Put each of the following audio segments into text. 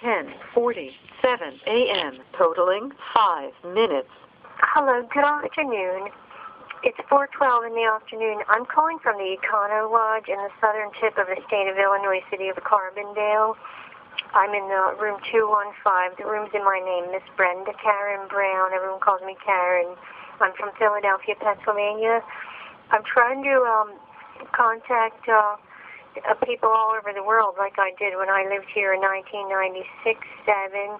10:47 a.m., totaling 5 minutes. Hello, good afternoon. It's 4:12 in the afternoon. I'm calling from the Econo Lodge in the southern tip of the state of Illinois, city of Carbondale. I'm in room 215. The room's in my name, Miss Brenda Karen Brown. Everyone calls me Karen. I'm from Philadelphia, Pennsylvania. I'm trying to contact people all over the world like I did when I lived here in 1996, 7,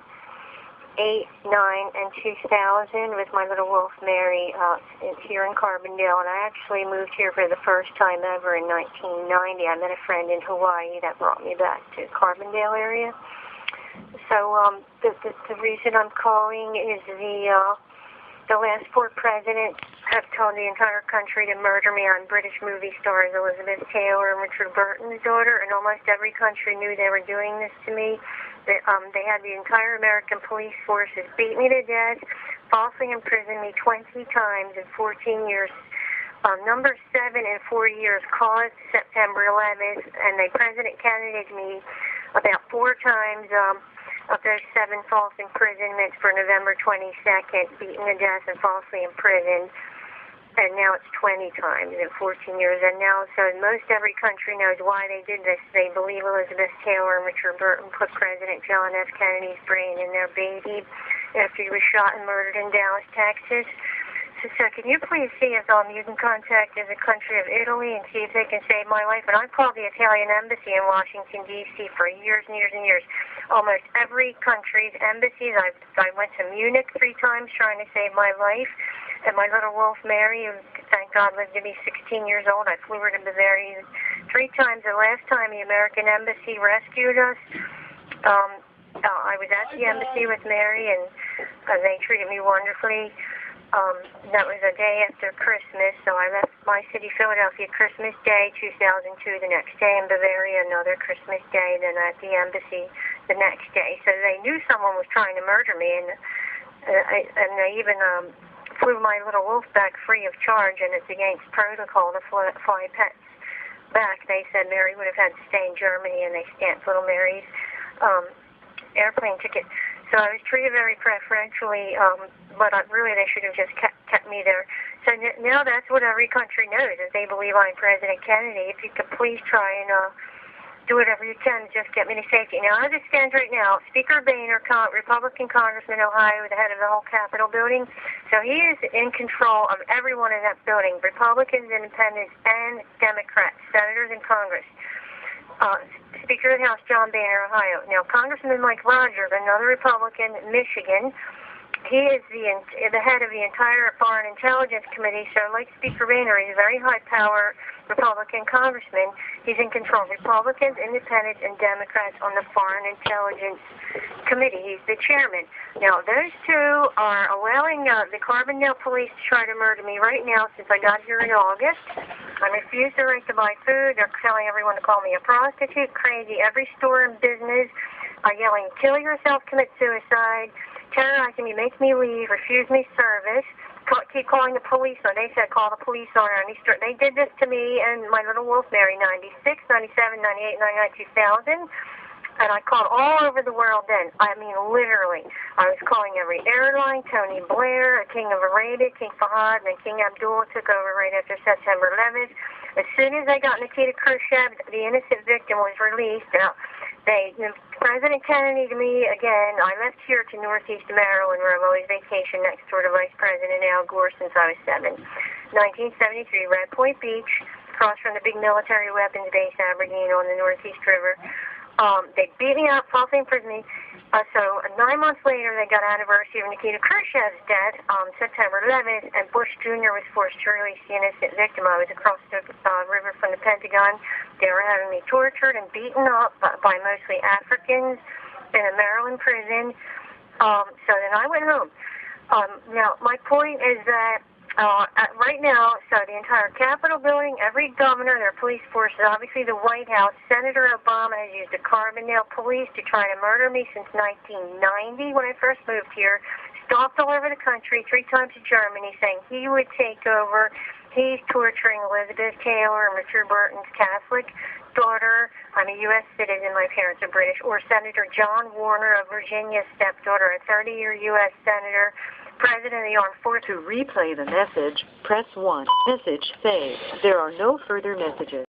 8, 9, and 2000 with my little wolf Mary here in Carbondale. And I actually moved here for the first time ever in 1990. I met a friend in Hawaii that brought me back to Carbondale area. So the reason I'm calling is the last 4 presidents have told the entire country to murder me on British movie stars Elizabeth Taylor and Richard Burton's daughter, and almost every country knew they were doing this to me. They had the entire American police forces beat me to death, falsely imprisoned me 20 times in 14 years. Number 7 in 4 years caused September 11th, and they president candidated me about 4 times of those 7 false imprisonments for November 22nd, beaten to death and falsely imprisoned. And now it's 20 times in 14 years. And now, so most every country knows why they did this. They believe Elizabeth Taylor and Richard Burton put President John F. Kennedy's brain in their baby after he was shot and murdered in Dallas, Texas. So can you please see if you can contact the country of Italy and see if they can save my life? And I've called the Italian embassy in Washington, D.C. for years and years and years. Almost every country's embassies. I went to Munich 3 times trying to save my life. And my little wolf Mary, who, thank God, lived to be 16 years old, I flew her to Bavaria 3 times. The last time the American embassy rescued us, I was at the embassy with Mary, and they treated me wonderfully. That was a day after Christmas, so I left my city, Philadelphia, Christmas Day, 2002. The next day in Bavaria, another Christmas Day, then at the embassy the next day. So they knew someone was trying to murder me, and they even flew my little wolf back free of charge, and it's against protocol to fly pets back. They said Mary would have had to stay in Germany, and they stamped little Mary's airplane ticket. So I was treated very preferentially, but really they should have just kept me there. So now that's what every country knows, is they believe I'm President Kennedy. If you could please try and do whatever you can to just get me to safety. Now, as it stands right now, Speaker Boehner, Republican Congressman in Ohio, the head of the whole Capitol building, so he is in control of everyone in that building, Republicans, Independents, and Democrats, senators in Congress. Speaker of the House, John Boehner, Ohio. Now, Congressman Mike Rogers, another Republican, Michigan, he is the head of the entire Foreign Intelligence Committee, so like Speaker Boehner, he's a very high-power Republican congressman. He's in control of Republicans, Independents, and Democrats on the Foreign Intelligence Committee. He's the chairman. Now, those 2 are allowing the Carbondale police to try to murder me right now since I got here in August. I refuse the right to buy food. They're telling everyone to call me a prostitute, crazy. Every store and business are yelling, kill yourself, commit suicide, terrorizing me, make me leave, refuse me service, keep calling the police on. They said call the police on her. And they did this to me and my little wolf Mary, 96, 97, 98, 99, 2000. And I called all over the world then. I mean, literally. I was calling every airline, Tony Blair, King of Arabia, King Fahad, and then King Abdullah took over right after September 11th. As soon as I got Nikita Khrushchev, the innocent victim was released. President Kennedy to me, again, I left here to northeast Maryland where I'm always vacation next door to Vice President Al Gore since I was 7. 1973, Red Point Beach, across from the big military weapons base, Aberdeen, on the Northeast River. They beat me up, falsely imprisoned me. So 9 months later, they got anniversary of Nikita Khrushchev's death, September 11th, and Bush Jr. was forced to release the innocent victim. I was across the river from the Pentagon. They were having me tortured and beaten up by mostly Africans in a Maryland prison. So then I went home. Now, my point is that right now, so the entire Capitol building, every governor, their police forces, obviously the White House, Senator Obama has used the Carbondale police to try to murder me since 1990 when I first moved here. Stalked all over the country, 3 times to Germany, saying he would take over. He's torturing Elizabeth Taylor and Richard Burton's Catholic stepdaughter, I'm a U.S. citizen, my parents are British, or Senator John Warner of Virginia's stepdaughter, a 30-year U.S. Senator, President of the Armed Forces. To replay the message, press 1. Message saved. There are no further messages.